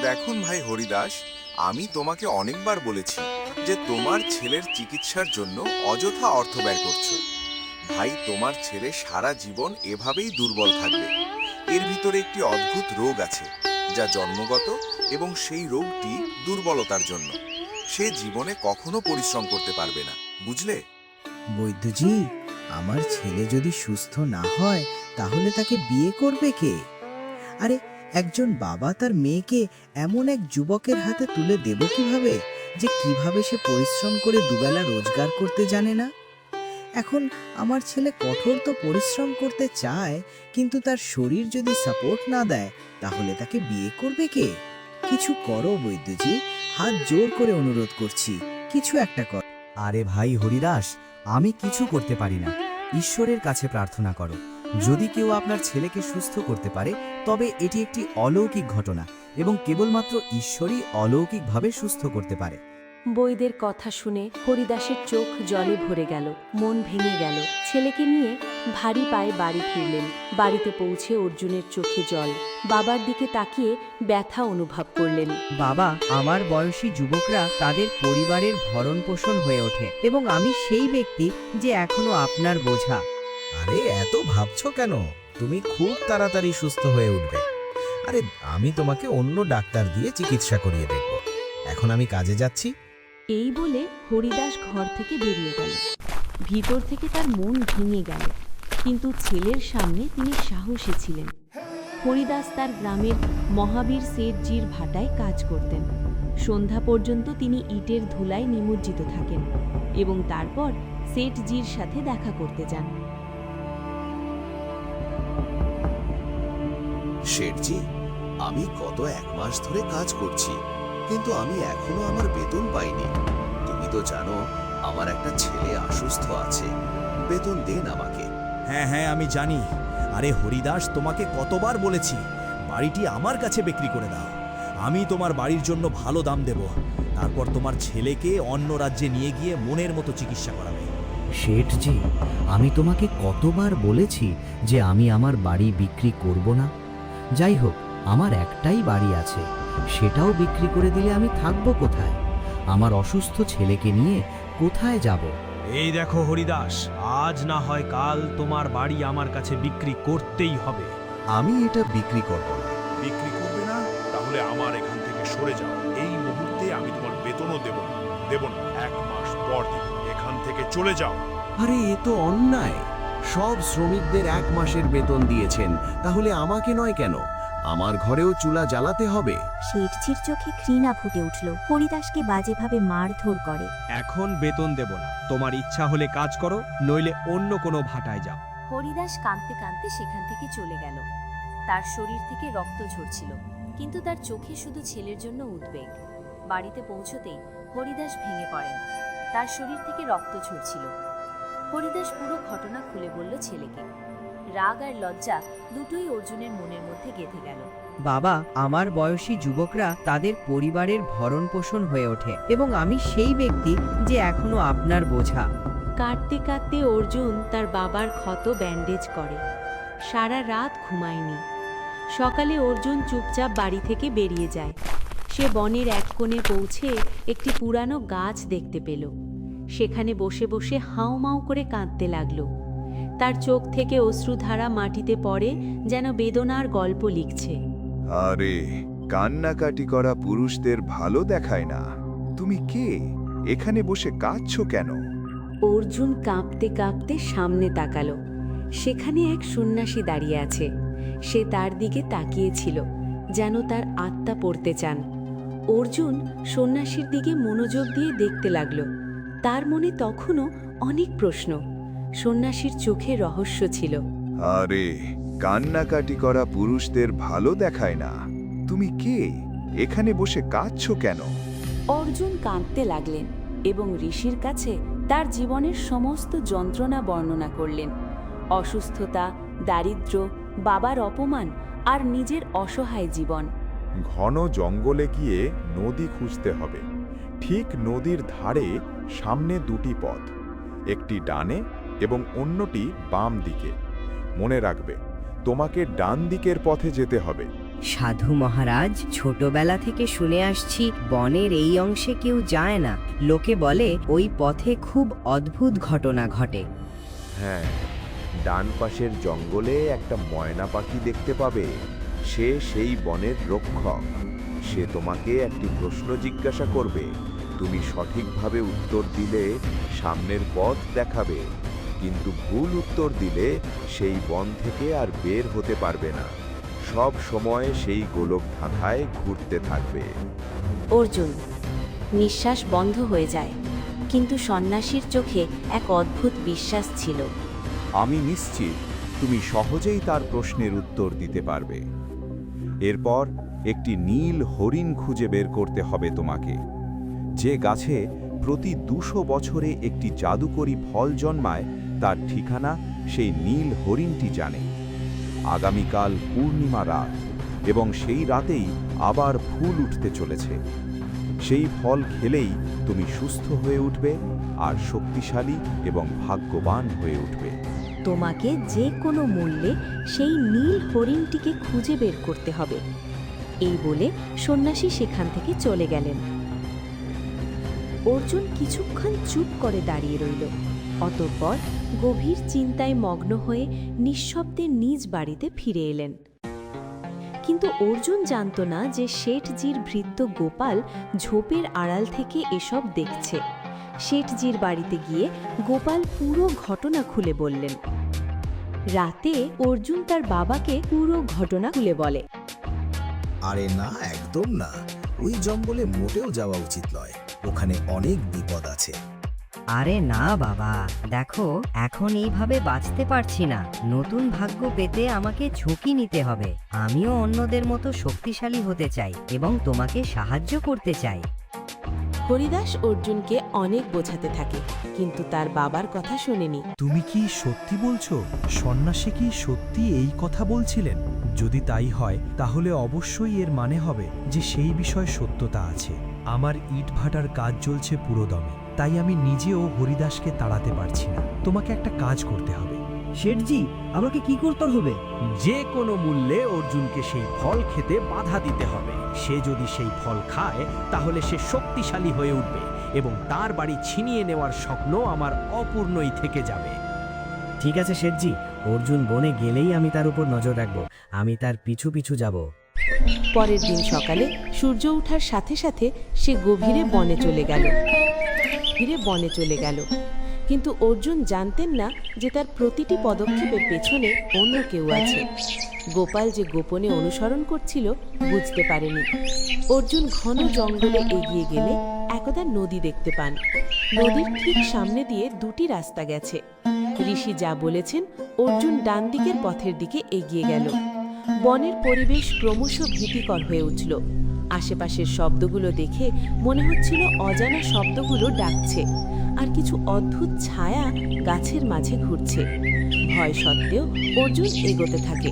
দেখুন ভাই হরিদাস, আমি তোমাকে অনেকবার বলেছি যে তোমার ছেলের চিকিৎসার জন্য অযথা অর্থ ব্যয় করছো। ভাই, তোমার ছেলে সারা জীবন এভাবেই দুর্বল থাকবে। এর ভিতরে একটি অদ্ভুত রোগ আছে যা জন্মগত, এবং সেই রোগটি দুর্বলতার জন্য। সে জীবনে কখনো পরিশ্রম করতে পারবে না, বুঝলে? বৈদ্যজি, আমার ছেলে যদি সুস্থ না হয় তাহলে তাকে বিয়ে করবে কে? আরে, একজন বাবা তার মেয়েকে এমন এক যুবকের হাতে তুলে দেব কিভাবে, যে কিভাবে সে পরিশ্রম করে দুবেলা রোজগার করতে জানে না? এখন আমার ছেলে কঠোর তো পরিশ্রম করতে চায়, কিন্তু তার শরীর যদি সাপোর্ট না দেয় তাহলে তাকে বিয়ে করবে কে? কিছু করো বৈদ্যজি, হাত জোর করে অনুরোধ করছি, কিছু একটা কর। আরে ভাই হরিদাস, আমি কিছু করতে পারি না। ঈশ্বরের কাছে প্রার্থনা করো। যদি কেউ আপনার ছেলেকে সুস্থ করতে পারে তবে এটি একটি অলৌকিক ঘটনা, এবং কেবলমাত্র ঈশ্বরই অলৌকিকভাবে সুস্থ করতে পারে। বৈদের কথা শুনে হরিদাসের চোখ জলে ভরে গেল, মন ভেঙে গেল। ছেলেকে নিয়ে ভারী পায়ে বাড়ি ফিরলেন। বাড়িতে পৌঁছে অর্জুনের চোখে জল। বাবার দিকে তাকিয়ে ব্যথা অনুভব করলেন। বাবা, আমার বয়সী যুবকরা তাদের পরিবারের ভরণ পোষণ হয়ে ওঠে, এবং আমি সেই ব্যক্তি যে এখনো আপনার বোঝা। আরে, এত ভাবছো কেন? তুমি খুব তাড়াতাড়ি সুস্থ হয়ে উঠবে। আরে, আমি তোমাকে অন্য ডাক্তার দিয়ে চিকিৎসা করিয়ে দেখব। এখন আমি কাজে যাচ্ছি। এই বলে হরিদাস ঘর থেকে বেরিয়ে গেল। ভিতর থেকে তার মন ভেঙে গেল, কিন্তু ছেলের সামনে তিনি সাহসী ছিলেন। হরিদাস তার গ্রামের মহাবীর শেঠজির ভাটায় কাজ করতেন। সন্ধ্যা পর্যন্ত তিনি ইটের ধুলায় নিমজ্জিত থাকেন এবং তারপর শেঠজির সাথে দেখা করতে যান। শেঠজি, আমি গত 1 মাস ধরে কাজ করছি, কিন্তু আমি এখনো আমার বেতন পাইনি। তুমি তো জানো আমার একটা ছেলে অসুস্থ আছে। বেতন দেন আমাকে। হ্যাঁ হ্যাঁ, আমি জানি। আরে হরিদাস, তোমাকে কতবার বলেছি বাড়িটি আমার কাছে বিক্রি করে দাও। আমি তোমার বাড়ির জন্য ভালো দাম দেব। তারপর তোমার ছেলেকে অন্য রাজ্যে নিয়ে গিয়ে মনের মতো চিকিৎসা করাবে। শেঠজি, আমি তোমাকে কতবার বলেছি যে আমি আমার বাড়ি বিক্রি করব না। যাই হোক, আমার একটাই বাড়ি আছে, সেটাও বিক্রি করে দিলে আমি থাকবো কোথায়? আমার অসুস্থ ছেলেকে নিয়ে কোথায় যাব? এই দেখো হরিদাস, আজ না হয় কাল তোমার বাড়ি আমার কাছে বিক্রি করতেই হবে। আমি এটা বিক্রি করব না। বিক্রি করবে না? তাহলে আমার এখান থেকে সরে যাও। এই মুহূর্তে আমি তোমার বেতনও দেব না। 1 মাস পর দেব। এখান থেকে চলে যাও। আরে, এ তো অন্যায়। সব শ্রমিকদের 1 মাসের বেতন দিয়েছেন, তাহলে আমাকে নয় কেন? আমার ঘরেও চুলা জ্বালাতে হবে? শেঠজির চোখে ঘৃণা ফুটে উঠল। হরিদাসকে বাজেভাবে মারধর করে। এখন বেতন দেব না। তোমার ইচ্ছা হলে কাজ করো, নইলে অন্য কোনো ভাটায় যাও। হরিদাস কাঁদতে কাঁদতে সেখান থেকে চলে গেল। তার শরীর থেকে রক্ত ঝরছিল, কিন্তু তার চোখে শুধু ছেলের জন্য উদ্বেগ। বাড়িতে পৌঁছতেই হরিদাস ভেঙে পড়েন। তার শরীর থেকে রক্ত ঝরছিল। হরিদাস পুরো ঘটনা খুলে বলল ছেলেকে। রাগ আর লজ্জা দুটোই অর্জুনের মনের মধ্যে গেঁথে গেল। বাবা, আমার বয়সী যুবকরা তাদের পরিবারের ভরণ পোষণ হয়ে ওঠে, এবং আমি সেই ব্যক্তি যে এখনো আপনার বোঝা। কাঁদতে কাঁদতে অর্জুন তার বাবার ক্ষত ব্যান্ডেজ করে। সারা রাত ঘুমায়নি। সকালে অর্জুন চুপচাপ বাড়ি থেকে বেরিয়ে যায়। সে বনের এক কোণে পৌঁছে একটি পুরানো গাছ দেখতে পেল। সেখানে বসে বসে হাউমাউ করে কাঁদতে লাগলো। তার চোখ থেকে অশ্রুধারা মাটিতে পড়ে, যেন বেদনার গল্প লিখছে। আরে, কান্নাকাটি করা পুরুষদের ভালো দেখায় না। তুমি কে? এখানে বসে কাঁদছো কেন? অর্জুন কাঁপতে কাঁপতে সামনে তাকালো। সেখানে এক সন্ন্যাসী দাঁড়িয়ে আছে। সে তার দিকে তাকিয়েছিল, যেন তার আত্মা পড়তে চান। অর্জুন সন্ন্যাসীর দিকে মনোযোগ দিয়ে দেখতে লাগলো। তার মনে তখনও অনেক প্রশ্ন। সন্ন্যাসীর চোখে রহস্য ছিল। আরে, কান্নাকাটি করা পুরুষদের ভালো দেখায় না। তুমি কে? এখানে বসে কাঁদছো কেন? অর্জুন কাঁদতে লাগলেন এবং ঋষির কাছে তার জীবনের সমস্ত যন্ত্রণা বর্ণনা করলেন। অসুস্থতা, দারিদ্র্য, বাবার অপমান আর নিজের অসহায় জীবন। ঘন জঙ্গলে গিয়ে নদী খুঁজতে হবে। ঠিক নদীর ধারে সামনে 2টি পথ, একটি ডানে এবং অন্যটি বাম দিকে। মনে রাখবে, তোমাকে ডান দিকের পথে যেতে হবে। সাধু মহারাজ, ছোটবেলা থেকে শুনে আসছি বনের এই অংশে কেউ যায় না। লোকে বলে ওই পথে খুব অদ্ভুত ঘটনা ঘটে। হ্যাঁ, ডান পাশের জঙ্গলে একটা ময়না পাখি দেখতে পাবে। সে সেই বনের রক্ষক। সে তোমাকে একটি প্রশ্ন জিজ্ঞাসা করবে। তুমি সঠিকভাবে উত্তর দিলে সামনের পথ দেখাবে, কিন্তু ভুল উত্তর দিলে সেই বন থেকে আর বের হতে পারবে না। সব সময় সেই গোলক ধাঁধায় ঘুরতে থাকবে। অর্জুন নিঃশ্বাস বন্ধ হয়ে যায়, কিন্তু সন্ন্যাসীর চোখে এক অদ্ভুত বিশ্বাস ছিল। আমি নিশ্চিত তুমি সহজেই তার প্রশ্নের উত্তর দিতে পারবে। এরপর একটি নীল হরিণ খুঁজে বের করতে হবে তোমাকে, যে গাছে প্রতি 200 বছরে একটি জাদুকরী ফল জন্মায়। তার ঠিকানা সেই নীল হরিণটি জানে। আগামীকাল পূর্ণিমা রাত, এবং সেই রাতেই আবার ফুল উঠতে চলেছে। সেই ফল খেলেই তুমি সুস্থ হয়ে উঠবে আর শক্তিশালী এবং ভাগ্যবান হয়ে উঠবে। তোমাকে যে কোনো মূল্যে সেই নীল হরিণটিকে খুঁজে বের করতে হবে। এই বলে সন্ন্যাসী সেখান থেকে চলে গেলেন। অর্জুন কিছুক্ষণ চুপ করে দাঁড়িয়ে রইল। অতঃপর গভীর চিন্তায় মগ্ন হয়ে নিঃশব্দে নিজ বাড়িতে ফিরে এলেন। কিন্তু অর্জুন জানত না যে শেঠজির ভৃত্য গোপাল ঝোপের আড়াল থেকে এসব দেখছে। শেঠজির বাড়িতে গিয়ে গোপাল পুরো ঘটনা খুলে বললেন। রাতে অর্জুন তার বাবাকে পুরো ঘটনা খুলে বলে। আরে না, একদম না। ওই জঙ্গলে মোটেও যাওয়া উচিত নয়। ওখানে অনেক বিপদ আছে। আরে না বাবা, দেখো এখন এইভাবে বাঁচতে পারছি না। নতুন ভাগ্য পেতে আমাকে ঝুঁকি নিতে হবে। আমিও অন্যদের মতো শক্তিশালী হতে চাই এবং তোমাকে সাহায্য করতে চাই। হরিদাস অর্জুনকে অনেক বোঝাতে থাকে, কিন্তু তার বাবার কথা শোনেনি। তুমি কি সত্যি বলছো? সন্ন্যাসী কি সত্যি এই কথা বলছিলেন? যদি তাই হয় তাহলে অবশ্যই এর মানে হবে যে সেই বিষয়ে সত্যতা আছে। আমার ইটভাটার কাজ চলছে পুরোদমে, তাই আমি নিজেও হরিদাসকে তাড়াতে পারছি না। তোমাকে একটা কাজ করতে হবে। শেঠজি, আমাকে কি করতে হবে? যে কোনো মূল্যে অর্জুনকে সেই ফল খেতে বাধা দিতে হবে। সে যদি সেই ফল খায় তাহলে সে শক্তিশালী হয়ে উঠবে এবং তার বাড়ি ছিনিয়ে নেওয়ার স্বপ্ন আমার অপূর্ণই থেকে যাবে। ঠিক আছে শেঠজি, অর্জুন বনে গেলেই আমি তার উপর নজর রাখব। আমি তার পিছু পিছু যাব। পরের দিন সকালে সূর্য ওঠার সাথে সাথে সে গভীরে বনে চলে গেল। কিন্তু অর্জুন জানতেন না যে তার প্রতিটি পদক্ষেপের পেছনে অন্য কেউ আছে। গোপাল যে গোপনে অনুসরণ করছিল বুঝতে পারেনি। অর্জুন ঘন জঙ্গলে এগিয়ে গেলে একদা নদী দেখতে পান। নদীর ঠিক সামনে দিয়ে দুটি রাস্তা গেছে। ঋষি যা বলেছেন, অর্জুন ডান দিকের পথের দিকে এগিয়ে গেল। বনের পরিবেশ ক্রমশ ভীতিকর হয়ে উঠল। আশেপাশের শব্দগুলো দেখে মনে হচ্ছিল অজানা শব্দগুলো ডাকছে, আর কিছু অদ্ভুত ছায়া গাছের মাঝে ঘুরছে। ভয় সত্ত্বেও অর্জুন এগোতে থাকে।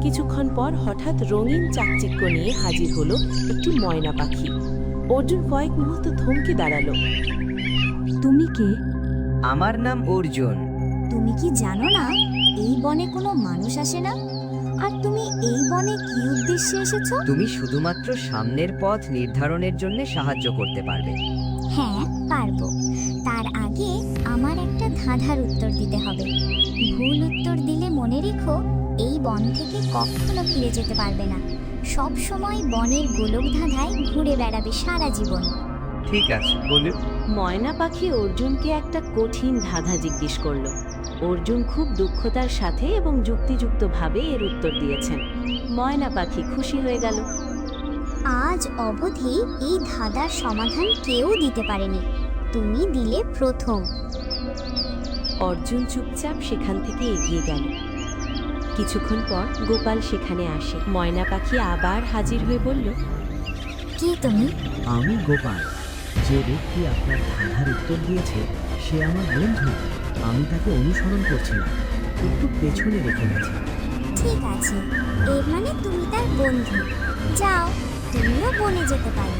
কিছুক্ষণ পর হঠাৎ রঙিন চাকচিক্য নিয়ে হাজির হলো একটি ময়না পাখি। অর্জুন কয়েক মুহূর্ত থমকে দাঁড়ালো। তুমি কে? আমার নাম অর্জুন। তুমি কি জানো না এই বনে কোনো মানুষ আসে না? আর তুমি এই বনে কি উদ্দেশ্যে এসেছো? তুমি শুধুমাত্র সামনের পথ নির্ধারণের জন্য সাহায্য করতে পারবে। হ্যাঁ, পারবো। তার আগে আমার একটা ধাঁধার উত্তর দিতে হবে। ভুল উত্তর দিলে মনে রেখো, এই বন থেকে কখনো ফিরে যেতে পারবে না। সব সময় বনের গোলক ধাঁধায় ঘুরে বেড়াবে সারা জীবন। ঠিক আছে, বলুন। ময়না পাখি অর্জুনকে একটা কঠিন ধাঁধা জিজ্ঞেস করলো। অর্জুন খুব দুঃখতার সাথে এবং যুক্তিযুক্তভাবে এর উত্তর দিয়েছেন। ময়না পাখি খুশি হয়ে গেল। আজ অবধি এই ধাঁধার সমাধান কেউ দিতে পারেনি, তুমি দিলে প্রথম। অর্জুন চুপচাপ সেখান থেকে এগিয়ে গেল। কিছুক্ষণ পর গোপাল সেখানে আসে। ময়না পাখি আবার হাজির হয়ে বলল, কে তুমি? আমি গোপাল। যে ব্যক্তি আপনার ধাঁধার উত্তর দিয়েছে সে আমার বন্ধু। আমি তাকে অনুসরণ করছিলাম, একটু পেছনে রেখে গেছি। ঠিক আছে, এর মানে তুমি তার বন্ধু। যাও, তুমিও বনে যেতে পারো।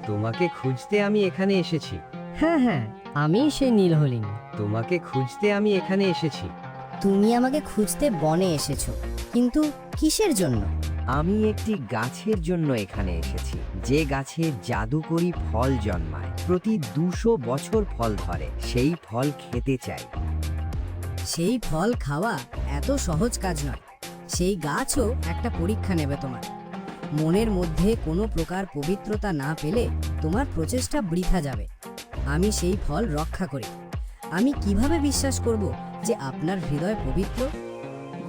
তোমাকে খুঁজতে আমি এখানে এসেছি। হ্যাঁ হ্যাঁ, আমি সেই নীল হরিণ। তোমাকে খুঁজতে আমি এখানে এসেছি। তুমি আমাকে খুঁজতে বনে এসেছো, কিন্তু কিসের জন্য? আমি একটি গাছের জন্য এখানে এসেছি, যে গাছে জাদুকরি ফল জন্মায়, প্রতি 200 বছর ফল ধরে। সেই ফল খেতে চাই। সেই ফল খাওয়া এত সহজ কাজ নয়। সেই গাছও একটা পরীক্ষা নেবে তোমার। মনের মধ্যে কোনো প্রকার পবিত্রতা না পেলে তোমার প্রচেষ্টা বৃথা যাবে। আমি সেই ফল রক্ষা করি। আমি কিভাবে বিশ্বাস করব যে আপনার হৃদয় পবিত্র?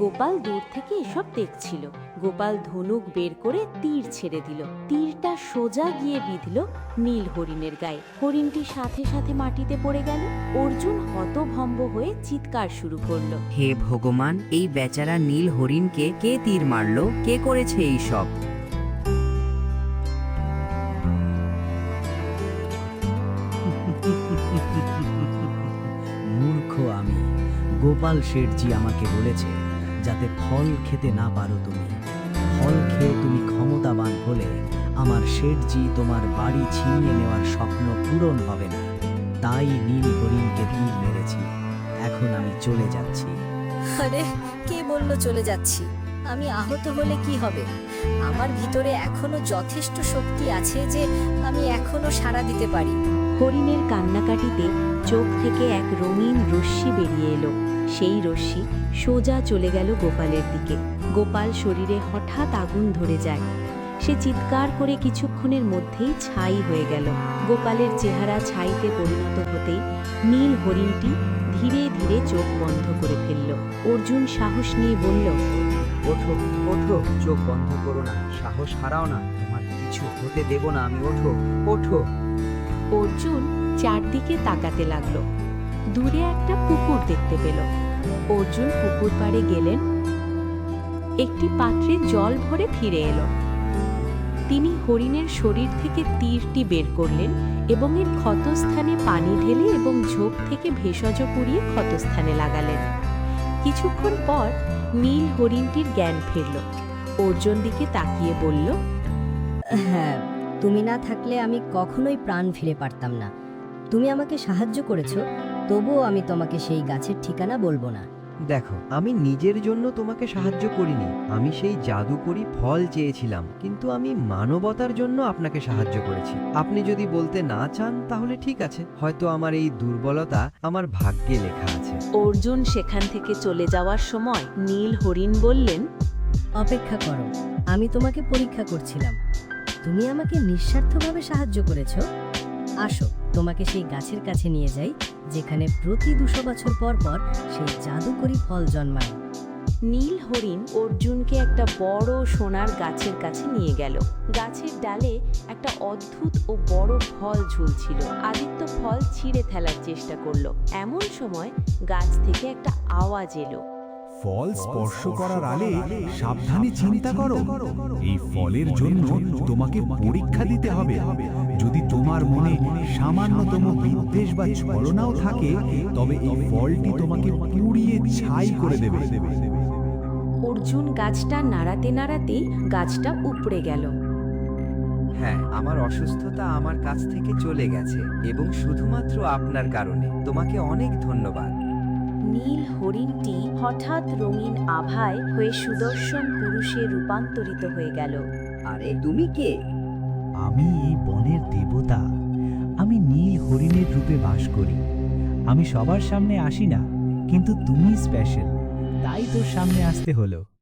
গোপাল দূর থেকে এসব দেখছিল। গোপাল ধনুক বের করে তীর ছেড়ে দিল। তীরটা সোজা গিয়ে বিঁধল নীল হরিণের গায়ে। হরিণটি সাথে সাথে মাটিতে পড়ে গেল। অর্জুন হতভম্ব হয়ে চিৎকার শুরু করলো। হে ভগবান, এই বেচারা নীল হরিণকে কে তীর মারলো? কে করেছে এই সব? মূর্খ আমি। গোপাল শেঠজি আমাকে বলেছে যাতে ফল খেতে না পারো তুমি। ফল খেয়ে তুমি ক্ষমতাবান হলে আমার শেঠজি তোমার বাড়ি ছিনিয়ে নেওয়ার স্বপ্ন পূরণ হবে না। তাই নীল হরিণকে তীর মেরেছি। এখন আমি চলে যাচ্ছি। আরে, কে বলল চলে যাচ্ছি? আমি আহত হলে কি হবে? আমার ভিতরে এখনো যথেষ্ট শক্তি আছে যে আমি এখনো সাড়া দিতে পারি। হরিণের কান্নাকাটিতে চোখ থেকে এক রঙিন রশ্মি বেরিয়ে এলো। সেই রশ্মি সোজা চলে গেল গোপালের দিকে। গোপাল শরীরে হঠাৎ আগুন ধরে যায়। সে চিৎকার করে কিছুক্ষণের মধ্যেই ছাই হয়ে গেল। গোপালের চেহারা ছাইতে পরিণত হতেই নীল হরিণটি ধীরে ধীরে চোখ বন্ধ করে ফেলল। অর্জুন সাহস নিয়ে বলল, ওঠো ওঠো, চোখ বন্ধ করো না, সাহস হারাও না, তোমার কিছু হতে দেব না আমি। ওঠো ওঠো। অর্জুন চারদিকে তাকাতে লাগলো। দূরে একটা পুকুর দেখতে পেল। অর্জুন পুকুর পাড়ে গেলেন। একটি পাত্রে জল ভরে ফিরে এলো। তিনি হরিণের শরীর থেকে তীরটি বের করলেন এবং এর ক্ষতস্থানে পানি ঢেলে এবং ঝোপ থেকে ভেষজ পুড়িয়ে ক্ষতস্থানে লাগালেন। কিছুক্ষণ পর নীল হরিণটির জ্ঞান ফিরল। অর্জুন দিকে তাকিয়ে বলল, হ্যাঁ, তুমি না থাকলে আমি কখনোই প্রাণ ফিরে পারতাম না। তুমি আমাকে সাহায্য করেছো, তবুও আমি তোমাকে সেই গাছের ঠিকানা বলবো না। দেখো, আমি নিজের জন্য তোমাকে সাহায্য করিনি। আমি সেই জাদুকরি ফল চেয়েছিলাম, কিন্তু আমি মানবতার জন্য আপনাকে সাহায্য করেছি। আপনি যদি বলতে না চান তাহলে ঠিক আছে, হয়তো আমার এই দুর্বলতা আমার ভাগ্যে লেখা আছে। অর্জুন সেখান থেকে চলে যাওয়ার সময় নীল হরিণ বললেন, অপেক্ষা করো, আমি তোমাকে পরীক্ষা করছিলাম। তুমি আমাকে নিঃস্বার্থভাবে সাহায্য করেছো। আসো, তোমাকে সেই গাছের কাছে নিয়ে যাই যেখানে প্রতি 200 বছর পর পর সেই জাদুকরি ফল জন্মায়। নীল হরিণ অর্জুনকে একটা বড় সোনার গাছের কাছে নিয়ে গেল। গাছের ডালে একটা অদ্ভুত ও বড় ফল ঝুলছিল। আদিত্য ফল ছিঁড়ে ফেলার চেষ্টা করলো। এমন সময় গাছ থেকে একটা আওয়াজ এলো, ফল স্পর্শ করার আগে সাবধানে চিন্তা করো। এই ফলের জন্য তোমাকে পরীক্ষা দিতে হবে। যদি তোমার মনে সামান্যতম বিদ্বেষ বা ছলনাও থাকে, তবে এই ফলটি তোমাকে পুড়িয়ে ছাই করে দেবে। অর্জুন গাছটা নাড়াতে নাড়াতেই গাছটা উপড়ে গেল। হ্যাঁ, আমার অসুস্থতা আমার কাছ থেকে চলে গেছে, এবং শুধুমাত্র আপনার কারণে। তোমাকে অনেক ধন্যবাদ। নীল হরিণটি হঠাৎ রঙিন আভায় হয়ে সুদর্শন পুরুষে রূপান্তরিত হয়ে গেল। আরে তুমি কে? আমি এই বনের দেবতা। আমি নীল হরিণের রূপে বাস করি। আমি সবার সামনে আসি না, কিন্তু তুমি স্পেশাল, তাই তোর সামনে আসতে হলো।